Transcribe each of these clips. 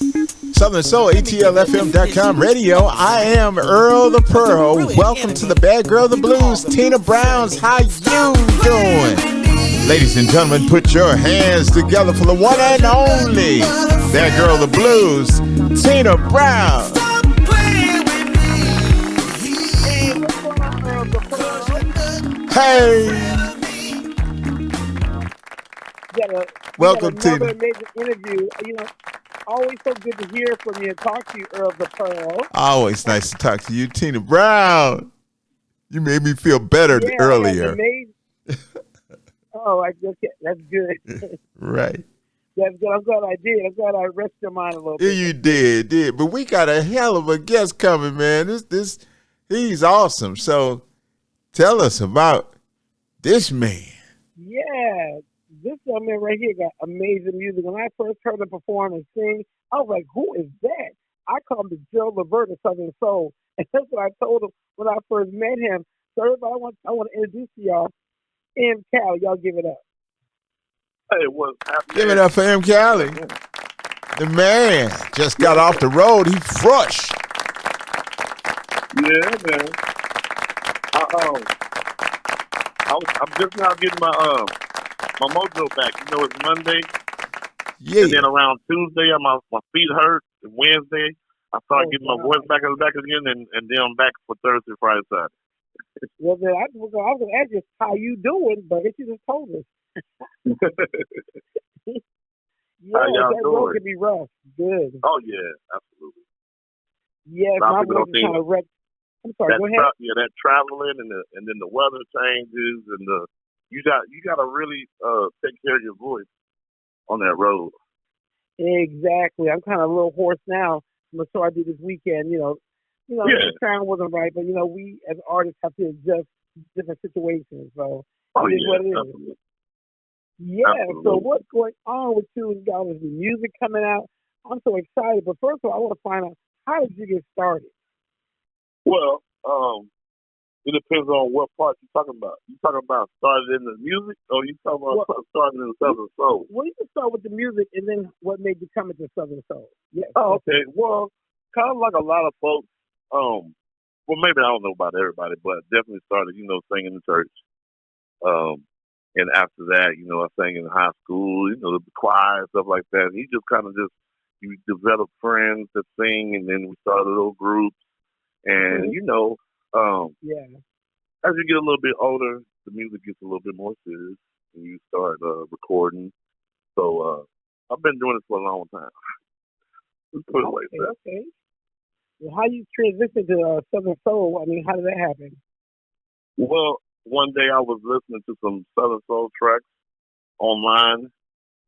Southern Soul ATL radio. I am Earl the Pearl. Welcome to the Bad Girl the Blues. Tina Browns, how you doing? Ladies and gentlemen, put your hands together for the one and only Bad Girl the Blues, Tina Brown. Hey. Welcome, Tina. Another amazing interview. Always so good to hear from you and talk to you, Earl the Pearl. Always nice to talk to you, Tina Brown. You made me feel better earlier. That's good. Right. That's good. I'm glad I did. I'm glad I rested your mind a little bit. You did. But we got a hell of a guest coming, man. He's awesome. So tell us about this man. Yeah. This young man right here got amazing music. When I first heard him perform and sing, I was like, who is that? I call him the Joe Levert of Southern Soul. And that's what I told him when I first met him. So everybody, I want to introduce to y'all M. Cali. Y'all give it up. Hey, what's happening? Give it up for M. Cali. The man just got off the road. He fresh. Yeah, man. I'm just now getting my mojo back. It's Monday. Yeah. And then around Tuesday, my feet hurt. And Wednesday, I started getting my voice back again, and then I'm back for Thursday, Friday, Saturday. Well, then I was going to ask you how you doing, but you just told us. How y'all that doing? road can be rough. Good. Oh, yeah, absolutely. Yes, my voice is kind of wrecked. I'm sorry, go ahead. That traveling and then the weather changes and you got to really take care of your voice on that road. Exactly. I'm kind of a little hoarse now from the show I did this weekend. The sound wasn't right, but we as artists have to adjust different situations. So it is what it is. Absolutely. Yeah. Absolutely. So what's going on with you? You got the music coming out. I'm so excited. But first of all, I want to find out, how did you get started? Well, it depends on what part you're talking about. You talking about started in the music, or you talking about starting in the Southern Soul? Well, you can start with the music, and then what made you come into Southern Soul? Yes. Oh, okay. Well, kind of like a lot of folks. Well, maybe I don't know about everybody, but definitely started, singing in church. And after that, I sang in high school, the choir and stuff like that. And you just kind of you develop friends that sing, and then we started little groups. And, as you get a little bit older, the music gets a little bit more serious, and you start recording. So I've been doing this for a long time. Let's put it like that. Okay. Well, how you transitioned to Southern Soul? I mean, how did that happen? Well, one day I was listening to some Southern Soul tracks online,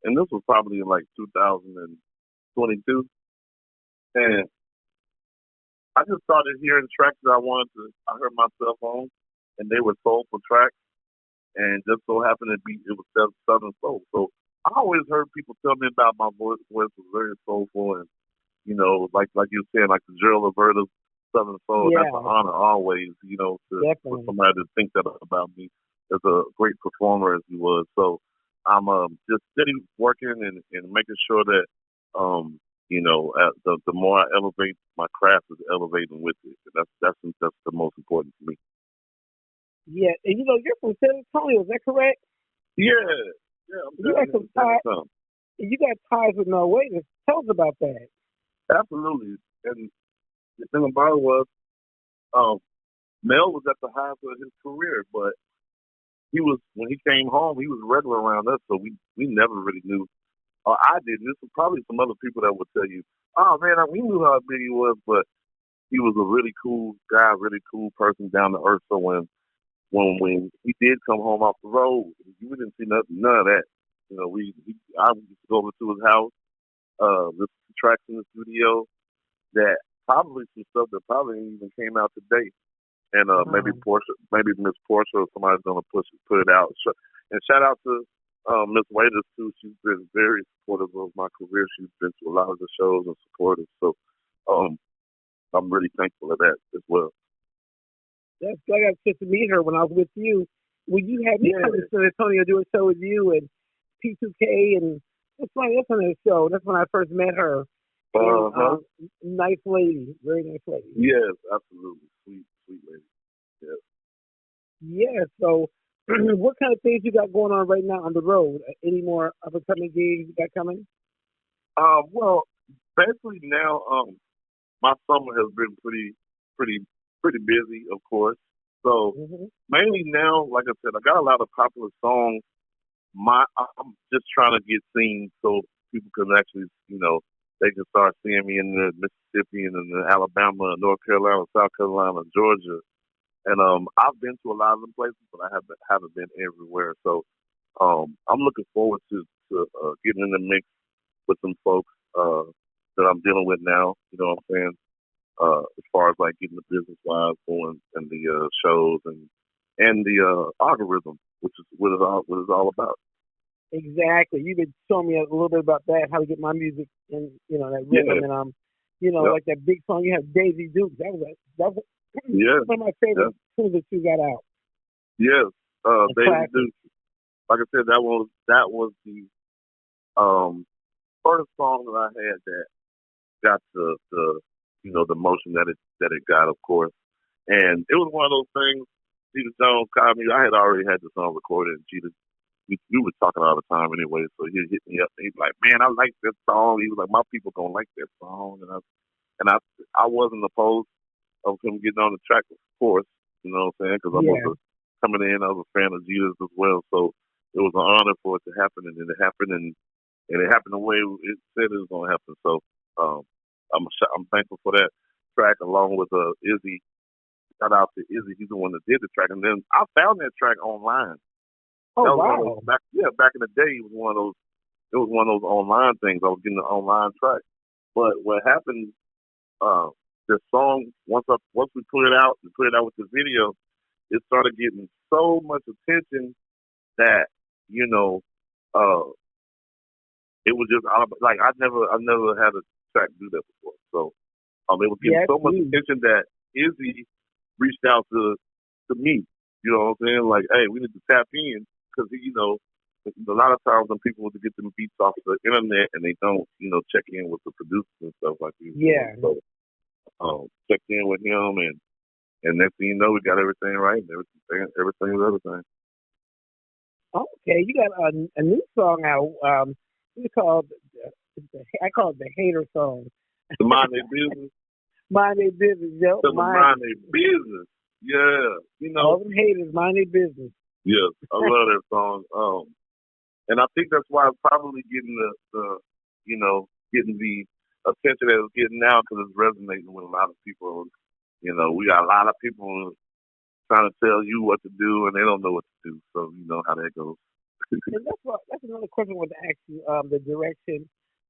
and this was probably in like 2022. And I just started hearing tracks that I heard myself on, and they were soulful tracks, and just so happened it was Southern Soul. So I always heard people tell me about my voice was very soulful, and like you were saying, like the Joe Levert of Southern Soul. Yeah. That's an honor always, for somebody to think that about me as a great performer as he was. So I'm just steady working and making sure that the more I elevate, my craft is elevating with it. That's the most important to me. Yeah, and you're from San Antonio, is that correct? Yeah. You got some ties. You got ties with Norway. Tell us about that. Absolutely. And the thing about it was, Mel was at the highest of his career, but when he came home, he was regular around us, so we never really knew. I didn't. There's probably some other people that would tell you, oh man, we knew how big he was, but he was a really cool guy, really cool person, down to earth. So when he did come home off the road, we didn't see none of that. I used to go over to his house, listen to tracks in the studio that probably some stuff that probably ain't even came out today. And maybe Miss Portia or somebody's gonna put it out. And shout out to Miss Waiters too. She's been very supportive of my career. She's been to a lot of the shows and supportive. So I'm really thankful of that as well. I got a chance to meet her when I was with you. When you had me come to San Antonio do a show with you and P2K, and that's on the show. That's when I first met her. And Uh-huh. nice lady, very nice lady. Yes, absolutely. Sweet, sweet lady. Yes. Yeah. So, what kind of things you got going on right now on the road? Any more up and coming gigs you got coming? Well, basically now, my summer has been pretty, pretty busy, of course. So Hmm. mainly now, like I said, I got a lot of popular songs. I'm just trying to get seen so people can actually, they can start seeing me in the Mississippi and in the Alabama, North Carolina, South Carolina, Georgia, and I've been to a lot of them places, but I haven't been everywhere. So I'm looking forward to getting in the mix with some folks that I'm dealing with now. You know what I'm saying? As far as like getting the business wise going and the shows and the algorithm, which is what it's all about. Exactly. You could show me a little bit about that, how to get my music in, that Yeah, rhythm, and yep, like that big song you have, Daisy Dukes. That was yeah, one of my yeah, favorite tunes that you got out. yes. A Daisy classic. Duke, like I said, that was the um first song that I had that got the motion that it got, of course. And it was one of those things. Peter Jones called me. I had already had the song recorded, and we were talking all the time anyway. So he hit me up, and he's like, "Man, I like this song." He was like, "My people gonna like that song," and I wasn't opposed of him getting on the track, of course. You know what I'm saying? Because Yeah. coming in, I was a fan of Jesus as well. So it was an honor for it to happen, and then it happened, and it happened the way it said it was gonna happen. So um, I'm thankful for that track, along with Izzy. Shout out to Izzy. He's the one that did the track, and then I found that track online. Oh, That was one of those wow. back in the day. It was one of those. It was one of those online things. I was getting the online track. But what happened? Uh, the song once we put it out with the video, it started getting so much attention that you know, uh, it was just like I never had a track do that before. So it was getting Yeah, so that's much huge. attention that Izzy reached out to me. You know what I'm saying? Like, hey, we need to tap in because a lot of times when people want to get them beats off the internet and they don't, check in with the producers and stuff like he was doing. Yeah. So checked in with him and next thing you know, we got everything right and everything was everything. Okay, you got a new song out. It's called, I call it the hater song. To mind their business, Mind their business, yo. to Mind mind their business. Yeah, all them haters, mind their business. yes, I love that song. And I think that's why it's probably getting getting the attention that it's getting now because it's resonating with a lot of people. We got a lot of people trying to tell you what to do and they don't know what to do. So you know how that goes. And that's another question I want to ask you. The direction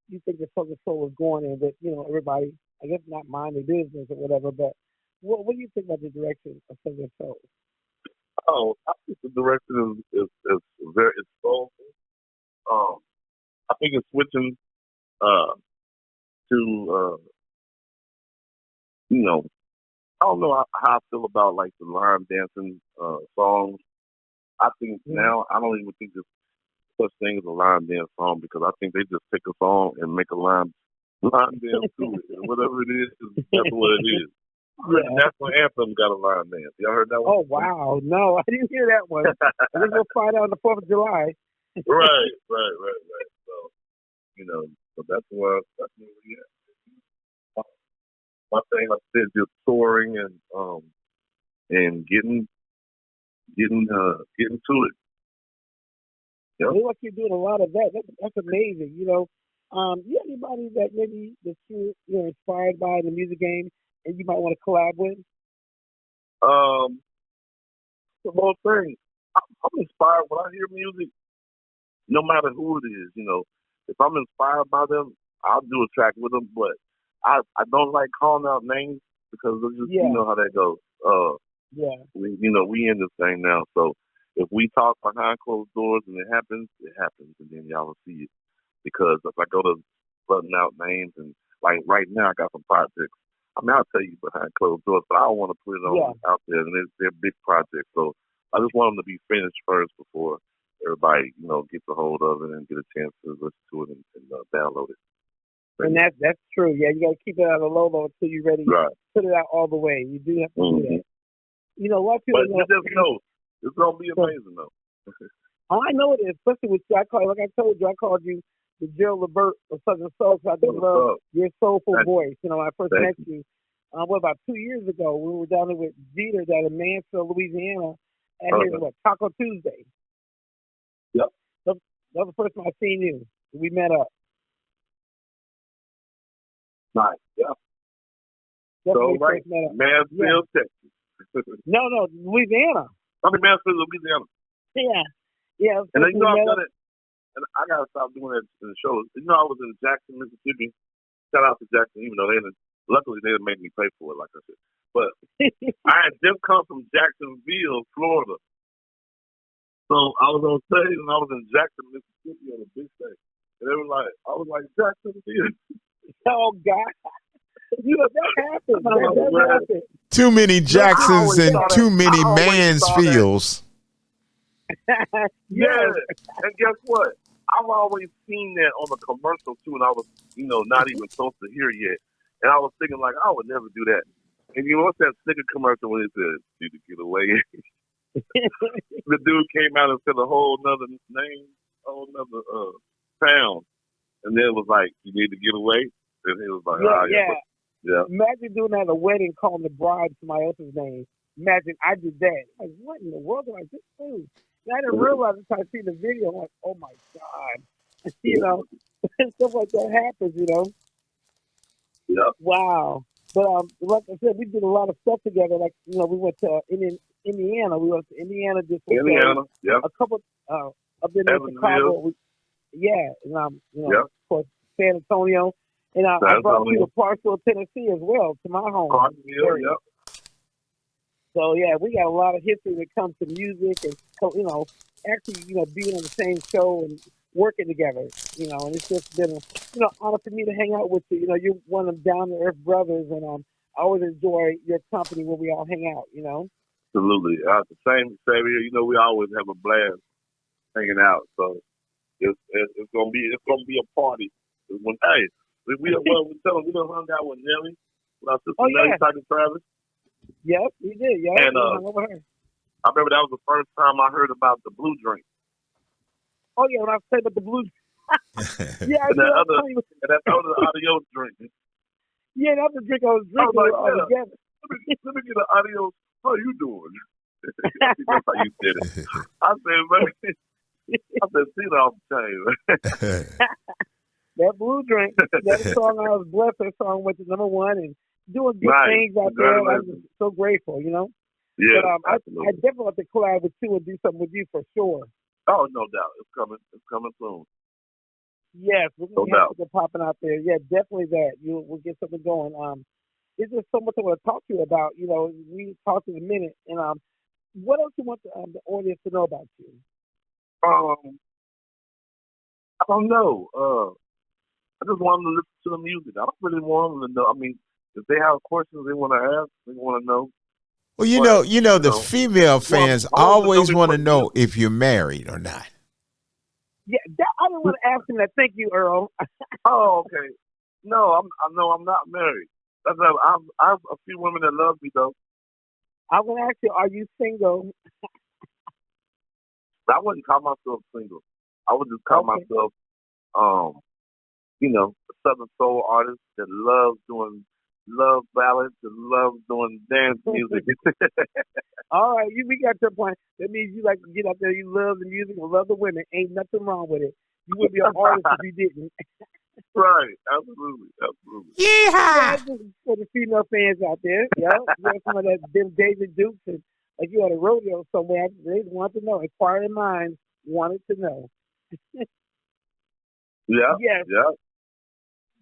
you think the Southern Soul is going in, with everybody, I guess not mind their business or whatever, but what do you think about the direction of Southern Soul? Oh, I think the direction is very it's soulful. Um, I think it's switching uh, to you know I don't know how I feel about like the line dancing songs. I think Hmm. now I don't even think there's such thing as a line dance song because I think they just take a song and make a line dance to it. And whatever it is, that's what it is. I heard the Yeah. national anthem got a line dance. Y'all heard that one? Oh wow, no, I didn't hear that one. I guess we'll find out on the 4th of July. right. So so that's where we at. My thing, like I said, just touring and getting to it. Yep. Look like you're doing a lot of that. That's amazing. You have anybody that maybe that you're inspired by in the music game, and you might want to collab with? Um, the whole thing. I'm inspired when I hear music. No matter who it is, if I'm inspired by them, I'll do a track with them. But I don't like calling out names because it's just you Yeah, know how that goes. yeah, We in this thing now. So if we talk behind closed doors and it happens, and then y'all will see it. Because if I go to button out names and like right now I got some projects. I mean I'll tell you behind closed doors, but I don't want to put it yeah. on out there and they're big projects. So I just want them to be finished first before everybody, gets a hold of it and get a chance to listen to it and download it. And that's true. Yeah, you got to keep it out of low until you're ready. Right. Put it out all the way. You do have to do that. You know, a lot of people But you just know it's gonna be amazing though. Oh, I know it is, especially with you. Like I told you, I called you the Jill Levert of Southern Soul. So I do love your soulful voice. You know, when I first met you, about 2 years ago, we were down there with Jeter down in Mansfield, Louisiana, at his Taco Tuesday. Yep. That was the first time I seen you. We met up. Nice. Yeah. Definitely so right, Mansfield, Texas. No, Louisiana. I mean Mansfield, Louisiana. Yeah. And then, I've done it. And I gotta stop doing that in the shows. I was in Jackson, Mississippi. Shout out to Jackson, even though luckily they didn't make me pay for it, like I said. But I had just come from Jacksonville, Florida. So I was on stage and I was in Jackson, Mississippi on a big stage. And they were like, I was like, Jacksonville. Oh God. That happened. That happened. Too many Jacksons and too many Mansfields. Yeah. And guess what? I've always seen that on the commercial too, and I was, not even supposed to hear yet. And I was thinking like, I would never do that. And what's that sticker commercial when it says, "You to get away"? The dude came out and said a whole nother name, a whole nother town, and then it was like, "You need to get away." And he was like, yeah. Imagine doing that at a wedding, calling the bride somebody else's name. Imagine I did that. Like, what in the world did I just do? And I didn't realize until I see the video. I'm like, oh my God. Stuff like that happens, Yeah. Wow. But like I said, we did a lot of stuff together. Like, we went to Indiana. We went to Indiana just a couple up in Chicago. And of course, San Antonio. And I brought you to Parkville, Tennessee as well, to my home. Parkville, yep. So, we got a lot of history when it comes to music and, actually, being on the same show and working together, and it's just been an honor for me to hang out with you. You're one of them down-to-earth brothers, and I always enjoy your company when we all hang out, Absolutely. The same here. We always have a blast hanging out. So it's gonna be a party. We done hung out with Nelly, with our sister Nelly, Tiger Travis. Yep, we did. Yeah, and I remember that was the first time I heard about the blue drink. Oh yeah, when I said about the blue. Yeah, and that other adios drink. Yeah, that's the drink I was drinking all together. Let me get an adios. How you doing? That's how you said it. I said, man. See that off the chain. That blue drink, that song I was blessed. That song went to #1 and doing good things out there. I was so grateful, Yeah, but I definitely want to collab with you and do something with you for sure. Oh, no doubt. It's coming. It's coming soon. Yes, we're going to have something popping out there. Yeah, definitely that. We'll get something going. There's just so much I want to talk to you about. We talked in a minute. And what else you want the audience to know about you? I don't know. I just want them to listen to the music. I don't really want them to know. I mean, if they have questions they want to ask, they want to know. Well, the female fans always want to know if you're married or not. Yeah, I didn't want to ask him that. Thank you, Earl. Oh, okay. No, I'm not married. I have a few women that love me though. I want to ask you, are you single? I wouldn't call myself single. I would just call myself, a Southern soul artist that loves doing love ballads and loves doing dance music. All right, we got your point. That means you like to get out there, you love the music and love the women. Ain't nothing wrong with it. You wouldn't be an artist if you didn't. Right, absolutely. Yeah, just for the female fans out there. Yeah, you have some of that them David Dukes and like you at a rodeo somewhere. They want to know. Inquiring minds wanted to know. Yeah.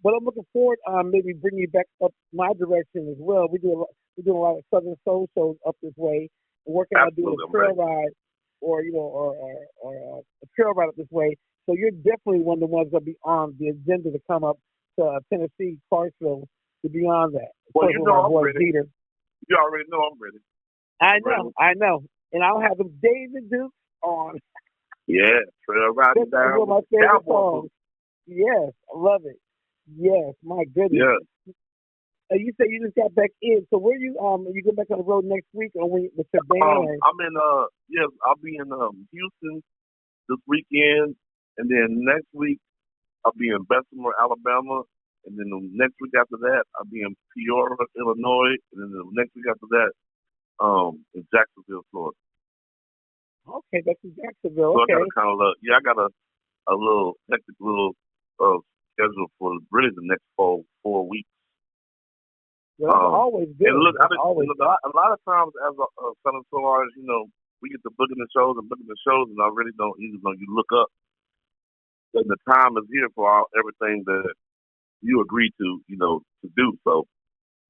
But I'm looking forward, maybe bringing you back up my direction as well. We're doing a lot of Southern soul shows up this way, and working on doing a trail ride, or a trail ride up this way. So you're definitely one of the ones that'll be on the agenda to come up to Tennessee, Clarksville, to be on that. Well, I'm ready. Peter. You already know I'm ready. I know, and I'll have them David Duke on. Yeah, trail riding down. One of my favorite songs. Yes, I love it. Yes, my goodness. Yeah. You said you just got back in. So where you go back on the road next week or with your band? Or? I'm in yes, I'll be in Houston this weekend, and then next week I'll be in Bessemer, Alabama, and then the next week after that I'll be in Peoria, Illinois, and then the next week after that in Jacksonville, Florida. Okay, that's in Jacksonville. So I Okay. got a kind of I got a little hectic little uh schedule for really the next four weeks. Well, that's always good. And look, Always a lot of times as a Southern Soul artist, we get to booking the shows and I really don't even know you look up and the time is here for everything that you agree to do. So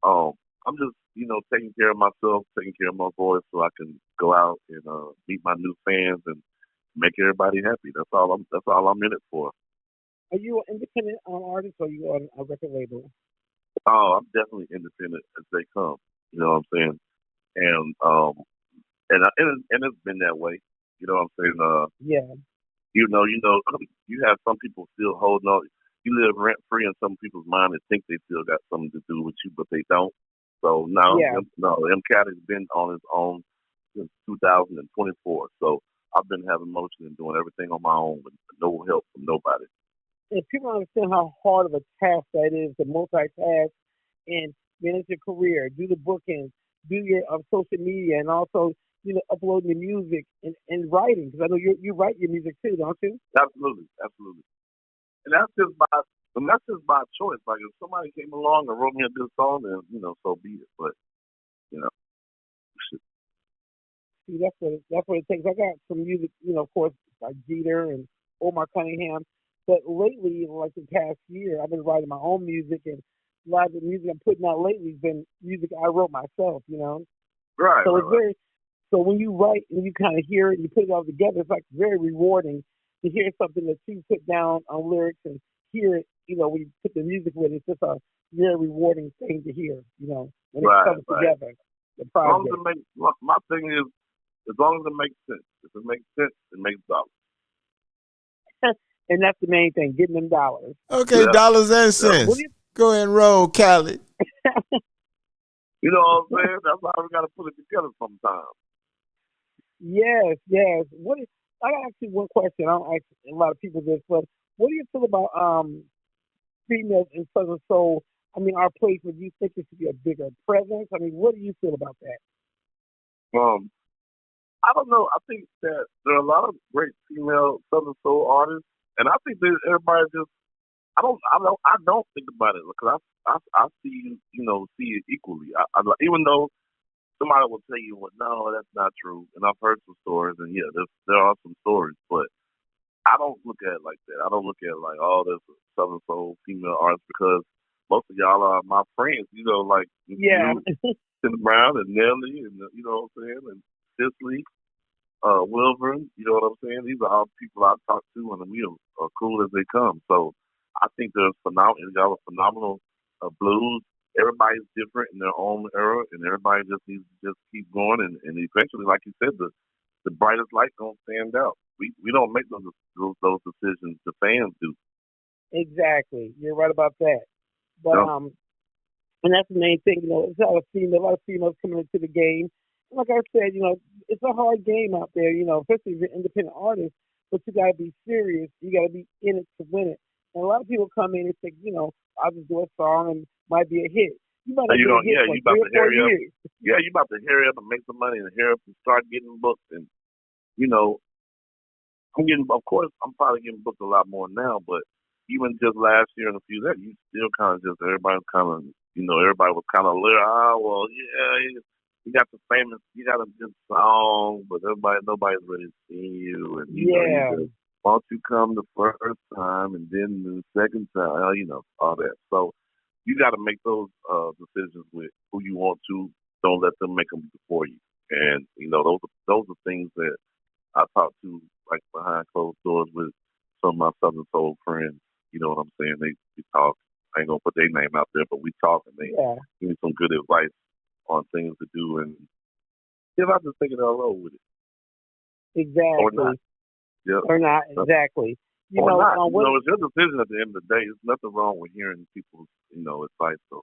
I'm just, taking care of myself, taking care of my voice so I can go out and meet my new fans and make everybody happy. That's all I'm in it for. Are you an independent artist or are you on a record label? Oh, I'm definitely independent as they come. You know what I'm saying? And and it's been that way. You know what I'm saying? Yeah. You have some people still holding on. You live rent free in some people's mind and think they still got something to do with you, but they don't. So no, Yeah. MCAT has been on his own since 2024. So I've been having motion and doing everything on my own with no help from nobody. And people don't understand how hard of a task that is to multitask and manage your career, do the bookings, do your social media, and also uploading your music and writing. Because I know you write your music too, don't you? Absolutely, absolutely. And that's just by choice. Like if somebody came along and wrote me a good song, then so be it. But you know, See, that's what it takes. I got some music, of course, like Jeter and Omar Cunningham. But lately, like the past year, I've been writing my own music, and a lot of the music I'm putting out lately has been music I wrote myself. right, So right, it's right. very so when you write and you kind of hear it and you put it all together, it's like very rewarding to hear something that you put down on lyrics and hear it. When you put the music with it, it's just a very rewarding thing to hear. When it Right, comes right. together, the As long project. as it makes, my thing is, as long as it makes sense. If it makes sense, it makes dollars. And that's the main thing, getting them dollars. Okay, Yeah, dollars and yeah. What do cents. you? Go ahead and roll, Cali. You know what I'm saying? That's how we got to put it together sometimes. Yes, yes. I got to ask you one question. I don't ask a lot of people this, but what do you feel about females in Southern Soul? I mean, our place. Would you think it should be a bigger presence? I mean, what do you feel about that? Um, I don't know. I think that there are a lot of great female Southern Soul artists, and I think that everybody just I don't think about it because I see see it equally. Even though somebody will tell you, well, no, that's not true, and I've heard some stories, and yeah, there are some stories, but I don't look at it like that. I don't look at it like, oh, there's a Southern Soul female artist because most of y'all are my friends. Like Yeah, you, Tim Brown, and Nelly, and you know what I'm saying, and Cicely, Wilburn. You know what I'm saying? These are all people I talk to, and we are cool as they come. So I think there's phenomenal. Y'all are phenomenal blues. Everybody's different in their own era, and everybody just needs to just keep going, and eventually, like you said, the brightest light gonna stand out. We don't make those decisions. The fans do. exactly. You're right about that. But You and that's the main thing. It's a lot of females coming into the game. And like I said, it's a hard game out there. Especially if you're an independent artist. But you got to be serious. You got to be in it to win it. And a lot of people come in and think, I'll just do a song and might be a hit. You might not you get a don't. hit Yeah, for you about 3 or to 4 hurry up. years. Yeah, you about to hurry up and make some money and hurry up and start getting booked. And you know, of course, I'm probably getting booked a lot more now, but even just last year and a few that, you still kind of just, everybody was kind of little, well, yeah, you got the famous, you got a good song, but nobody's ready to see you. And, Yeah, you just, why don't you come the first time and then the second time, all that. So you got to make those decisions with who you want to. Don't let them make them before you. And, those are things that I talk to like behind closed doors with some of my Southern Soul friends. You know what I'm saying? They talk. I ain't gonna put their name out there, but we talk and they yeah, give me some good advice on things to do. And if I just take it all over with it or not, exactly. yeah. Or not, exactly. or not. What? It's your decision at the end of the day. There's nothing wrong with hearing people's, advice. So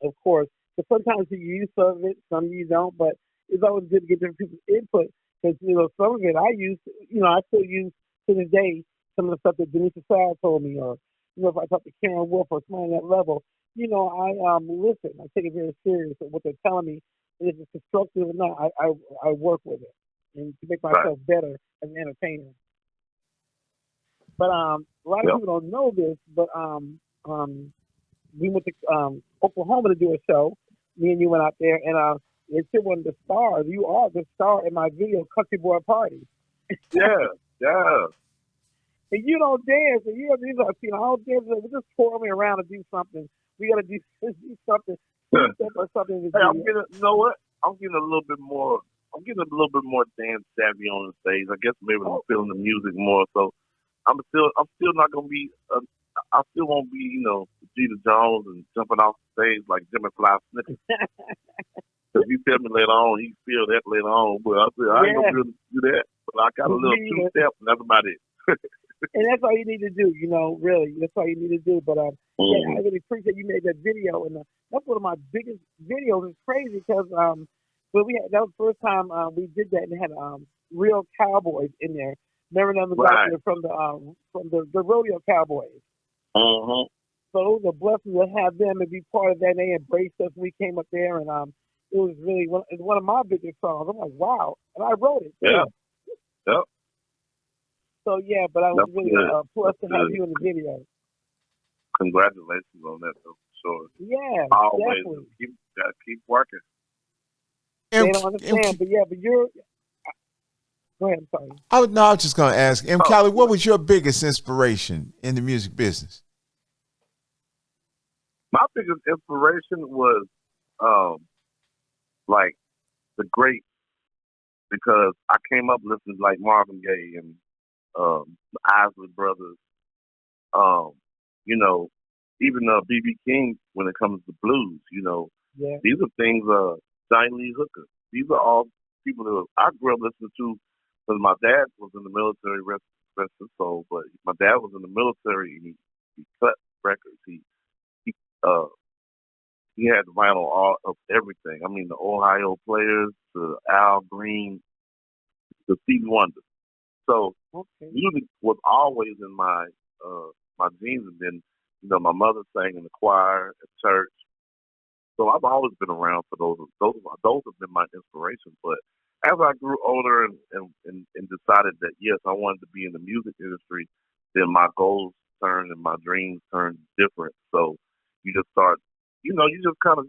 Of course, because sometimes you use some of it, some you don't. But it's always good to get different people's input because some of it I use. I still use to this day some of the stuff that Denise Saad told me, or if I talk to Karen Wolf or someone on that level, I listen. I take it very serious at what they're telling me, and if it's constructive or not, I work with it and to make right. myself better as an entertainer. But a lot of Yep. people don't know this, but we went to Oklahoma to do a show. Me and you went out there, and it's still one of the stars. You are the star in my video, Country Boy Party. Yeah, yeah. And you don't dance, and you don't do something. I don't dance. We just pour me around and do something. We got to do something, or something. Hey, I'm getting. You know what? I'm getting a little bit more. I'm getting a little bit more dance savvy on the stage. I guess maybe I'm feeling the music more. So I'm still not gonna be. I still won't be, Jeter Jones and jumping off the stage like Jimmy Fly Snicker. Because you tell me later on, he feel that later on. But I said, I ain't gonna be able to do that. But I got a little two step, and that's about it. And that's all you need to do, really. That's all you need to do. But yeah, I really appreciate you made that video, and that's one of my biggest videos. It's crazy because that was the first time we did that and had real cowboys in there. Remember them right. from the rodeo cowboys. Uh-huh. So it was a blessing to have them and be part of that. And they embraced us when we came up there, and it was really one of my biggest songs. I'm like, wow, and I wrote it. Yeah. Yep. So yeah, but I was really blessed to have you in the video. Congratulations on that, though, for sure. Yeah, always definitely. keep working. They don't understand, but you're. Go ahead. I'm sorry. I was just going to ask, Callie, what was your biggest inspiration in the music business? My biggest inspiration was like the greats, because I came up listening to like Marvin Gaye and the Isley Brothers, even B.B. King when it comes to blues, Yeah. These are things, Johnny Lee Hooker. These are all people that I grew up listening to, because my dad was in the military, rest his soul, but my dad was in the military and he cut records. He had vinyl all of everything. I mean, the Ohio Players, the Al Green, the Stevie Wonder. So music was always in my genes, and then my mother sang in the choir at church. So I've always been around for those. Those have been my inspiration. But as I grew older and decided that yes, I wanted to be in the music industry, then my goals turned and my dreams turned different. So you just start, you just kind of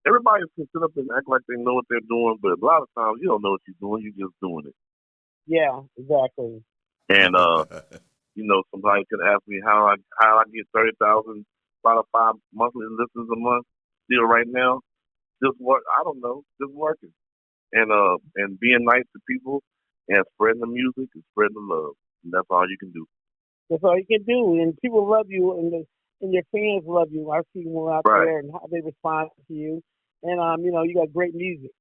everybody can sit up and act like they know what they're doing, but a lot of times you don't know what you're doing. You're just doing it. Yeah, exactly. And somebody could ask me how I get 30,000 Spotify monthly listens a month still right now. Just work. I don't know. Just working and being nice to people and spreading the music and spreading the love. And that's all you can do. That's all you can do, and people love you, and your fans love you. I see them out there and how they respond to you, and you got great music.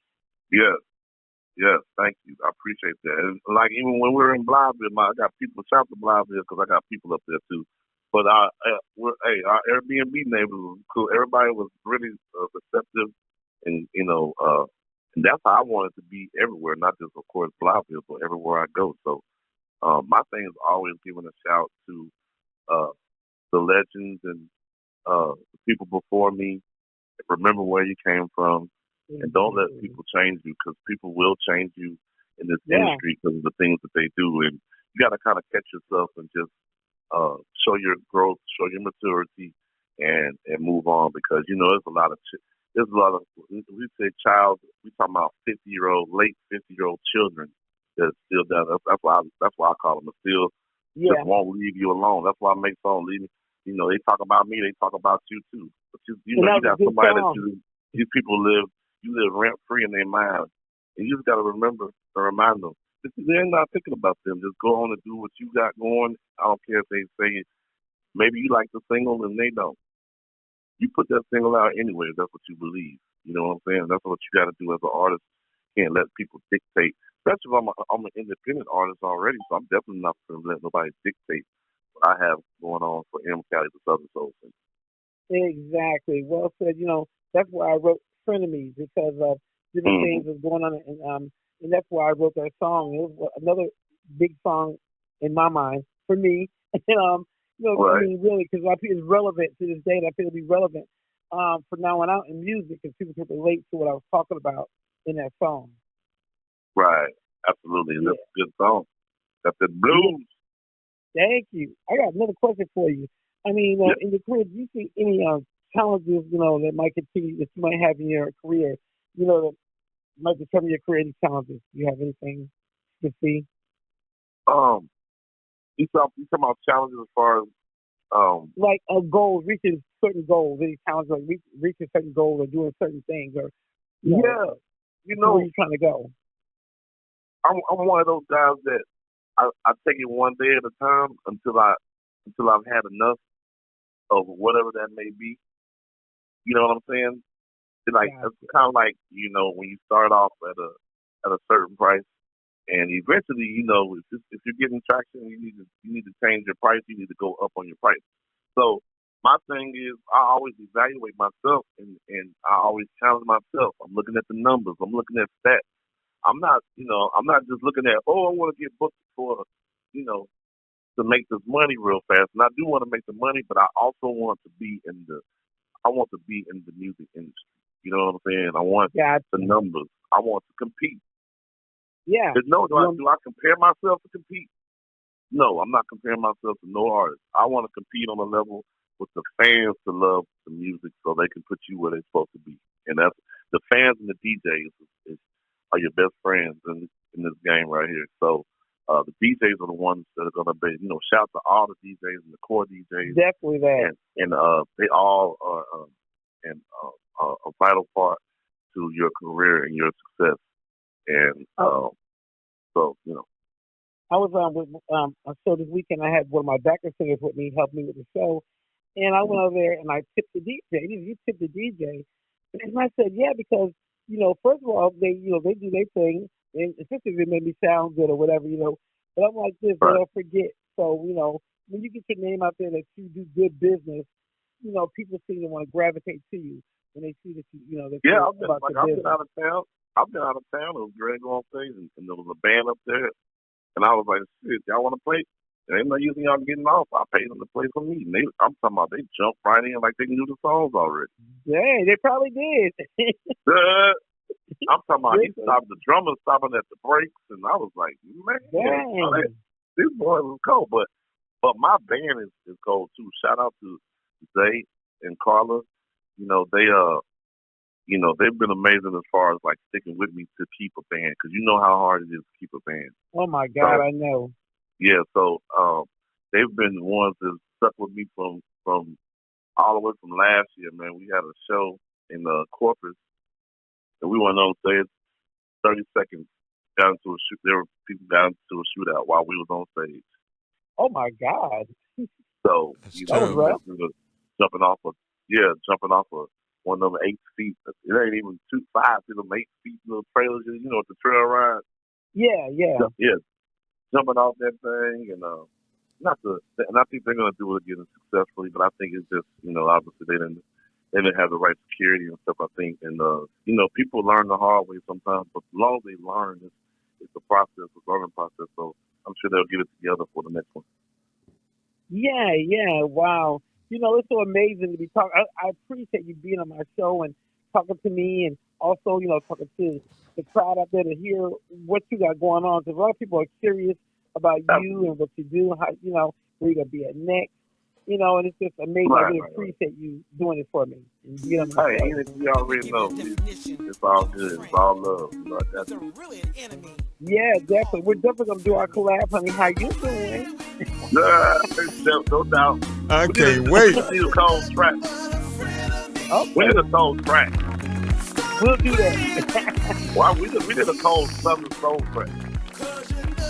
Yes, thank you. I appreciate that. And like even when we were in Blytheville, I got people shout to Blytheville because I got people up there too. But our Airbnb neighbors was cool. Everybody was really receptive, and and that's how I wanted to be everywhere, not just of course Blytheville, but everywhere I go. So my thing is always giving a shout to the legends and the people before me. Remember where you came from. And don't let people change you, because people will change you in this industry because of the things that they do. And you got to kind of catch yourself and just show your growth, show your maturity, and move on, because there's a lot of we say we talking about 50-year-old, late 50-year-old children that's still down. That's why I call them. Still just won't leave you alone. That's why I make songs. They talk about me, they talk about you too. But you got somebody that these people live. You live rent free in their mind, and you just got to remember to remind them. They're not thinking about them. Just go on and do what you got going. I don't care if they say maybe you like the single and they don't. You put that single out anyway. If that's what you believe. You know what I'm saying? That's what you got to do as an artist. You can't let people dictate especially if I'm an independent artist already, so I'm definitely not going to let nobody dictate what I have going on for M Cali, the Southern Soul Singer. Exactly. Well said. That's why I wrote Frenemies because of different things that's going on, and that's why I wrote that song. It was another big song in my mind for me. Right. I mean, really, because I feel it's relevant to this day. And I feel it'll be relevant for now on out in music, because people can relate to what I was talking about in that song. Right. Absolutely. Yeah. That's a good song. That's the blues. Yeah. Thank you. I got another question for you. I mean, in your career, do you see any challenges, that might continue, that you might have in your career, that might determine your career, any challenges? Do you have anything to see? You talking about challenges as far as like goals, reaching certain goals, any challenges like reaching certain goals or doing certain things, or where you trying to go? I'm one of those guys that I take it one day at a time until I've had enough of whatever that may be. You know what I'm saying? It's kind of like when you start off at a certain price, and eventually if you're getting traction, you need to change your price. You need to go up on your price. So my thing is, I always evaluate myself, and I always challenge myself. I'm looking at the numbers. I'm looking at stats. I'm not just looking at, I want to get booked for, to make this money real fast. And I do want to make the money, but I also want to be in the music industry. You know what I'm saying? I want the numbers. I want to compete. Yeah. Do I compare myself to compete? No, I'm not comparing myself to no artist. I want to compete on a level with the fans to love the music so they can put you where they're supposed to be. And that's the fans and the DJs are your best friends in this game right here. So the DJs are the ones that are going to be, shout to all the DJs and the core DJs. Definitely that. And they all are a vital part to your career and your success. And I was with a show this weekend. I had one of my backup singers with me, help me with the show, and I went over there and I tipped the DJ. You tipped the DJ, and I said, yeah, because first of all, they they do their thing, and especially if it made me sound good or whatever, But I'm like this, right. They don't forget. So when you get your name out there that you do good business, people seem to want to gravitate to you when they see that I've been out of town. I've been out of town. It was Greg on stage, and there was a band up there. And I was like, shit, y'all want to play? And they're not using y'all getting off. I paid them to play for me. And I'm talking about they jumped right in like they knew the songs already. Yeah, they probably did. I'm talking about the drummer stopping at the breaks. And I was like, man, this boy was cold. But my band is cold too. Shout out to Zay and Carla. They've been amazing as far as like sticking with me to keep a band, because you know how hard it is to keep a band. Oh my God, so, I know. Yeah, so they've been the ones that stuck with me from all the way from last year. Man, we had a show in Corpus, and we went on stage. 30 seconds got into a shoot. There were people got into a shootout while we was on stage. Oh my God! So jumping off of one of them 8 feet. It ain't even 2 5 to them 8 feet little trailers, at the trail ride. Yeah. Jumping off that thing, and and I think they're gonna do it again successfully. But I think it's just, obviously they didn't have the right security and stuff. I think, and people learn the hard way sometimes, but as long as they learn, it's a process, a learning process. So I'm sure they'll get it together for the next one. Yeah. Wow. It's so amazing to be talking. I appreciate you being on my show and talking to me, and also, talking to the crowd out there to hear what you got going on. Because a lot of people are curious about you and what you do, how, where you're going to be at next. And it's just amazing. I really appreciate you doing it for me. And being on my show. You already know. It's all good. It's all love. Yeah, definitely. We're definitely going to do our collab, honey. How you doing? No doubt. I can't wait. We need a cold track. Okay. We need a cold track. We'll do that. Well, we did a cold Southern soul track.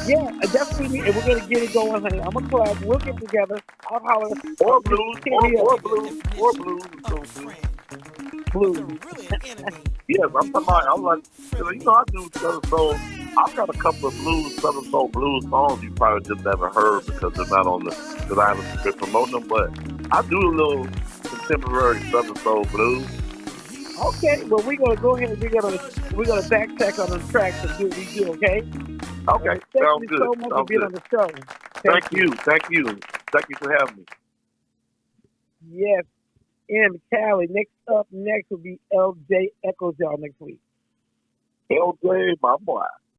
Yeah, definitely. And we're going to get it going, honey. I'm going to collab. We'll get together. I'll holler. Or blues. Or blues. Blues. Yes, I'm talking about, I do Southern soul. I've got a couple of blues, Southern Soul blues songs you probably just never heard because they're not on because I haven't been promoting them. But I do a little contemporary Southern Soul blues. Okay, well we're gonna go ahead and we're gonna backtrack on the tracks and do what we do. Okay. Okay, Thank sounds you good. so much for Sounds being good. on the show. Thank you for having me. Yes, and Cali. Next will be LJ Echoes y'all next week. LJ, my boy.